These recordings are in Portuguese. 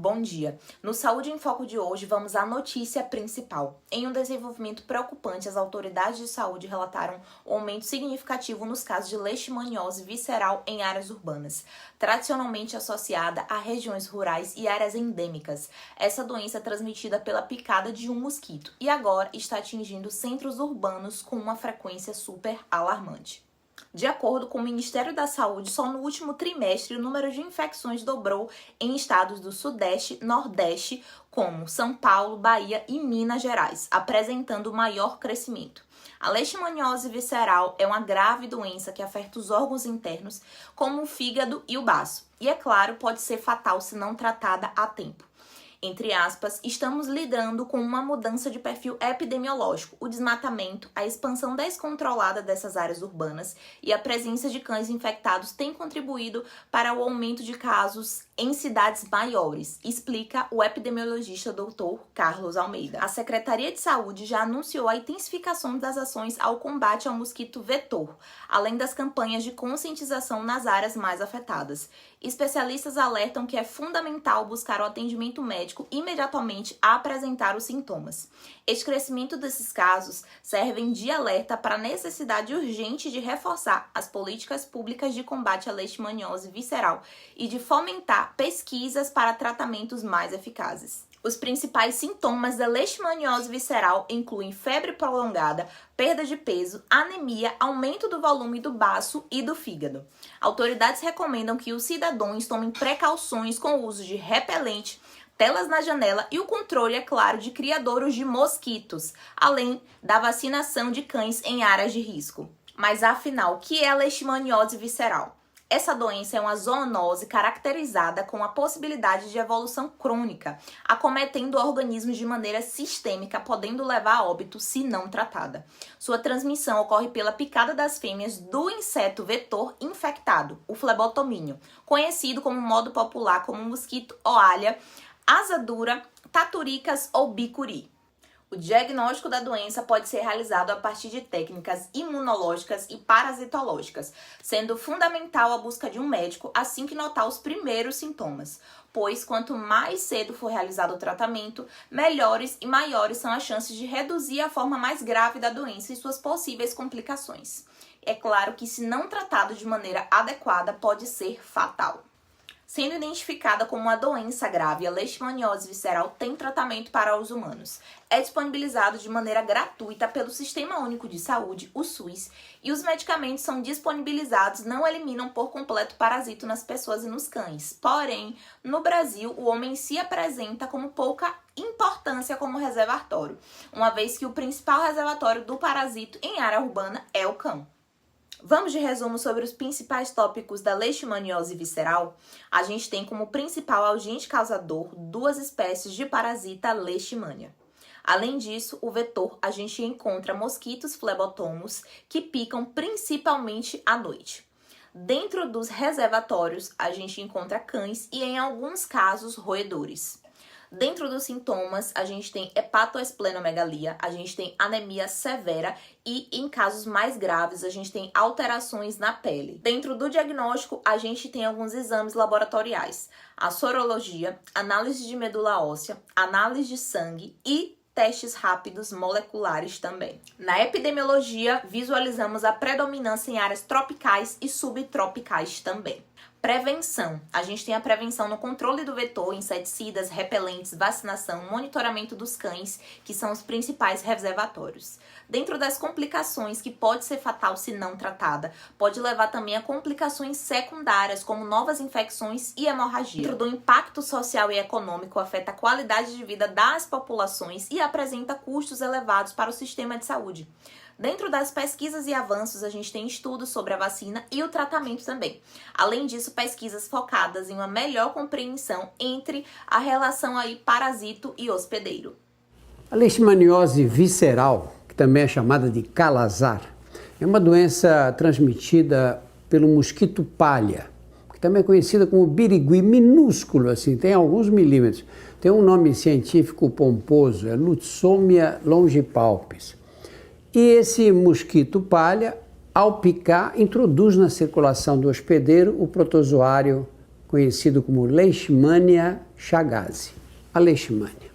bom dia. No Saúde em Foco de hoje, vamos à notícia principal. Em um desenvolvimento preocupante, as autoridades de saúde relataram um aumento significativo nos casos de leishmaniose visceral em áreas urbanas, tradicionalmente associada a regiões rurais e áreas endêmicas. Essa doença é transmitida pela picada de um mosquito e agora está atingindo centros urbanos com uma frequência super alarmante. De acordo com o Ministério da Saúde, só no último trimestre o número de infecções dobrou em estados do Sudeste, Nordeste, como São Paulo, Bahia e Minas Gerais, apresentando maior crescimento. A leishmaniose visceral é uma grave doença que afeta os órgãos internos, como o fígado e o baço, e, é claro, pode ser fatal se não tratada a tempo. Entre aspas, estamos lidando com uma mudança de perfil epidemiológico, o desmatamento, a expansão descontrolada dessas áreas urbanas e a presença de cães infectados tem contribuído para o aumento de casos em cidades maiores, explica o epidemiologista Dr. Carlos Almeida. A Secretaria de Saúde já anunciou a intensificação das ações ao combate ao mosquito vetor, além das campanhas de conscientização nas áreas mais afetadas. Especialistas alertam que é fundamental buscar o atendimento médico imediatamente a apresentar os sintomas. Este crescimento desses casos servem de alerta para a necessidade urgente de reforçar as políticas públicas de combate à leishmaniose visceral e de fomentar pesquisas para tratamentos mais eficazes. Os principais sintomas da leishmaniose visceral incluem febre prolongada, perda de peso, anemia, aumento do volume do baço e do fígado. Autoridades recomendam que os cidadãos tomem precauções com o uso de repelente, telas na janela e o controle, é claro, de criadouros de mosquitos, além da vacinação de cães em áreas de risco. Mas afinal, o que é a leishmaniose visceral? Essa doença é uma zoonose caracterizada com a possibilidade de evolução crônica, acometendo organismos de maneira sistêmica, podendo levar a óbito se não tratada. Sua transmissão ocorre pela picada das fêmeas do inseto vetor infectado, o flebotomínio, conhecido como modo popular como mosquito oalha, asa dura, taturicas ou bicuri. O diagnóstico da doença pode ser realizado a partir de técnicas imunológicas e parasitológicas, sendo fundamental a busca de um médico assim que notar os primeiros sintomas, pois quanto mais cedo for realizado o tratamento, melhores e maiores são as chances de reduzir a forma mais grave da doença e suas possíveis complicações. É claro que, se não tratado de maneira adequada, pode ser fatal. Sendo identificada como uma doença grave, a leishmaniose visceral tem tratamento para os humanos. É disponibilizado de maneira gratuita pelo Sistema Único de Saúde, o SUS, e os medicamentos são disponibilizados, não eliminam por completo o parasito nas pessoas e nos cães. Porém, no Brasil, o homem se apresenta com pouca importância como reservatório, uma vez que o principal reservatório do parasito em área urbana é o cão. Vamos de resumo sobre os principais tópicos da leishmaniose visceral. A gente tem como principal agente causador duas espécies de parasita leishmania. Além disso, o vetor, a gente encontra mosquitos flebotomos que picam principalmente à noite. Dentro dos reservatórios, a gente encontra cães e, em alguns casos, roedores. Dentro dos sintomas, a gente tem hepatoesplenomegalia, a gente tem anemia severa e, em casos mais graves, a gente tem alterações na pele. Dentro do diagnóstico, a gente tem alguns exames laboratoriais: a sorologia, análise de medula óssea, análise de sangue e testes rápidos moleculares também. Na epidemiologia, visualizamos a predominância em áreas tropicais e subtropicais também. Prevenção. A gente tem a prevenção no controle do vetor, inseticidas, repelentes, vacinação, monitoramento dos cães, que são os principais reservatórios. Dentro das complicações, que pode ser fatal se não tratada, pode levar também a complicações secundárias, como novas infecções e hemorragia. Dentro do impacto social e econômico, afeta a qualidade de vida das populações e apresenta custos elevados para o sistema de saúde. Dentro das pesquisas e avanços, a gente tem estudos sobre a vacina e o tratamento também. Além disso, pesquisas focadas em uma melhor compreensão entre a relação aí parasito e hospedeiro. A leishmaniose visceral, que também é chamada de calazar, é uma doença transmitida pelo mosquito palha, que também é conhecida como birigui, minúsculo assim, tem alguns milímetros. Tem um nome científico pomposo, é Lutzomia longipalpis. E esse mosquito palha, ao picar, introduz na circulação do hospedeiro o protozoário conhecido como Leishmania chagas, a leishmania.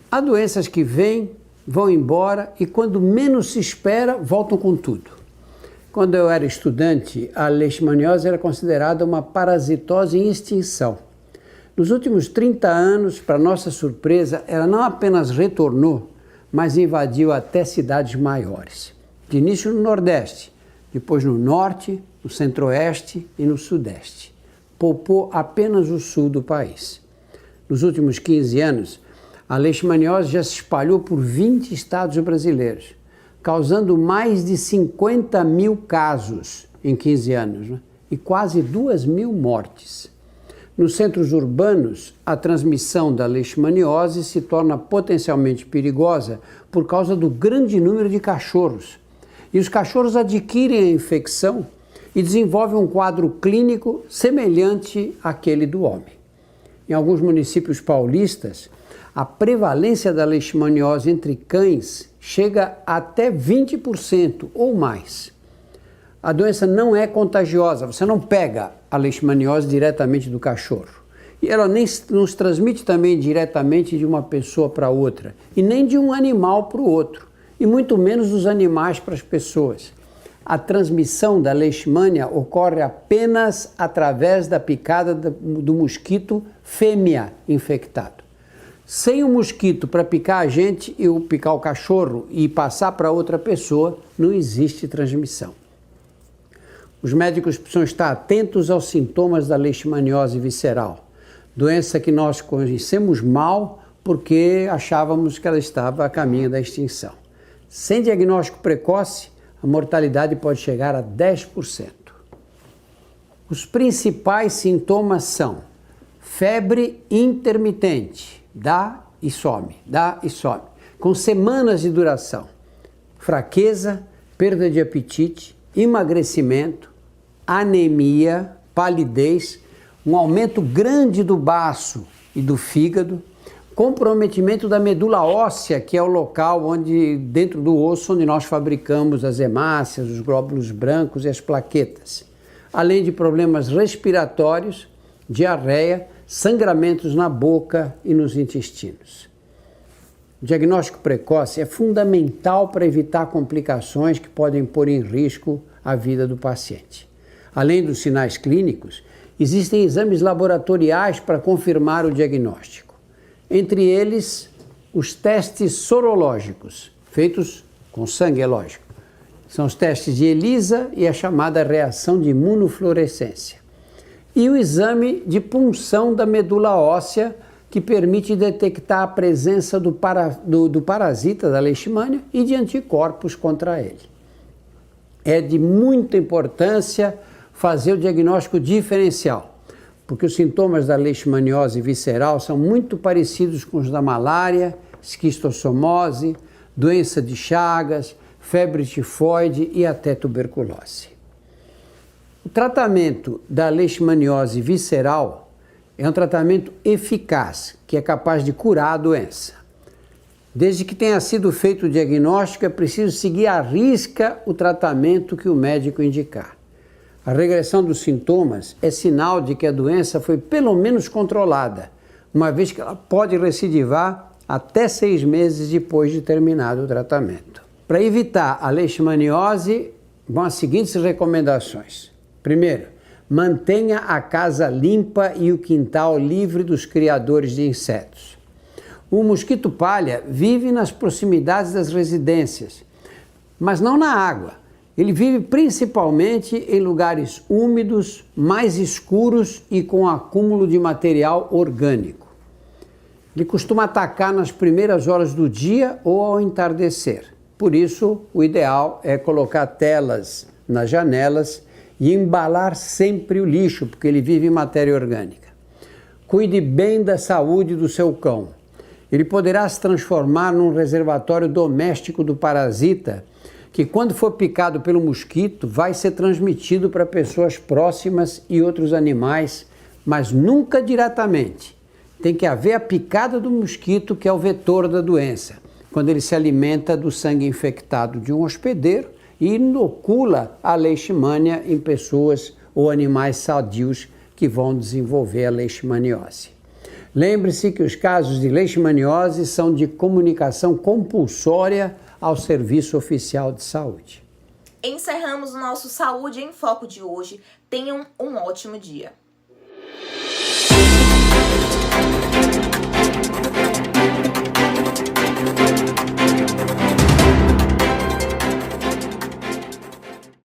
Há doenças que vêm, vão embora e quando menos se espera, voltam com tudo. Quando eu era estudante, a leishmaniose era considerada uma parasitose em extinção. Nos últimos 30 anos, para nossa surpresa, ela não apenas retornou, mas invadiu até cidades maiores. De início no Nordeste, depois no Norte, no Centro-Oeste e no Sudeste. Poupou apenas o sul do país. Nos últimos 15 anos, a leishmaniose já se espalhou por 20 estados brasileiros, causando mais de 50 mil casos em 15 anos, né? E quase 2.000 mortes. Nos centros urbanos, a transmissão da leishmaniose se torna potencialmente perigosa por causa do grande número de cachorros. E os cachorros adquirem a infecção e desenvolvem um quadro clínico semelhante àquele do homem. Em alguns municípios paulistas, a prevalência da leishmaniose entre cães chega até 20% ou mais. A doença não é contagiosa, você não pega a leishmaniose diretamente do cachorro. E ela nem nos transmite também diretamente de uma pessoa para outra, e nem de um animal para o outro, e muito menos dos animais para as pessoas. A transmissão da leishmania ocorre apenas através da picada do mosquito fêmea infectado. Sem o mosquito para picar a gente e picar o cachorro e passar para outra pessoa, não existe transmissão. Os médicos precisam estar atentos aos sintomas da leishmaniose visceral, doença que nós conhecemos mal porque achávamos que ela estava a caminho da extinção. Sem diagnóstico precoce, a mortalidade pode chegar a 10%. Os principais sintomas são febre intermitente, dá e some, com semanas de duração, fraqueza, perda de apetite, emagrecimento, anemia, palidez, um aumento grande do baço e do fígado, comprometimento da medula óssea, que é o local onde, dentro do osso, onde nós fabricamos as hemácias, os glóbulos brancos e as plaquetas, além de problemas respiratórios, diarreia, sangramentos na boca e nos intestinos. O diagnóstico precoce é fundamental para evitar complicações que podem pôr em risco a vida do paciente. Além dos sinais clínicos, existem exames laboratoriais para confirmar o diagnóstico. Entre eles, os testes sorológicos, feitos com sangue, é lógico. São os testes de ELISA e a chamada reação de imunofluorescência. E o exame de punção da medula óssea, que permite detectar a presença do parasita da leishmania e de anticorpos contra ele. É de muita importância fazer o diagnóstico diferencial, porque os sintomas da leishmaniose visceral são muito parecidos com os da malária, esquistossomose, doença de Chagas, febre tifoide e até tuberculose. O tratamento da leishmaniose visceral é um tratamento eficaz, que é capaz de curar a doença. Desde que tenha sido feito o diagnóstico, é preciso seguir à risca o tratamento que o médico indicar. A regressão dos sintomas é sinal de que a doença foi pelo menos controlada, uma vez que ela pode recidivar até 6 meses depois de terminado o tratamento. Para evitar a leishmaniose, vão as seguintes recomendações. Primeiro, mantenha a casa limpa e o quintal livre dos criadores de insetos. O mosquito palha vive nas proximidades das residências, mas não na água. Ele vive principalmente em lugares úmidos, mais escuros e com acúmulo de material orgânico. Ele costuma atacar nas primeiras horas do dia ou ao entardecer. Por isso, o ideal é colocar telas nas janelas e embalar sempre o lixo, porque ele vive em matéria orgânica. Cuide bem da saúde do seu cão. Ele poderá se transformar num reservatório doméstico do parasita, que quando for picado pelo mosquito, vai ser transmitido para pessoas próximas e outros animais, mas nunca diretamente. Tem que haver a picada do mosquito, que é o vetor da doença, quando ele se alimenta do sangue infectado de um hospedeiro e inocula a leishmania em pessoas ou animais sadios que vão desenvolver a leishmaniose. Lembre-se que os casos de leishmaniose são de comunicação compulsória ao Serviço Oficial de Saúde. Encerramos o nosso Saúde em Foco de hoje. Tenham um ótimo dia.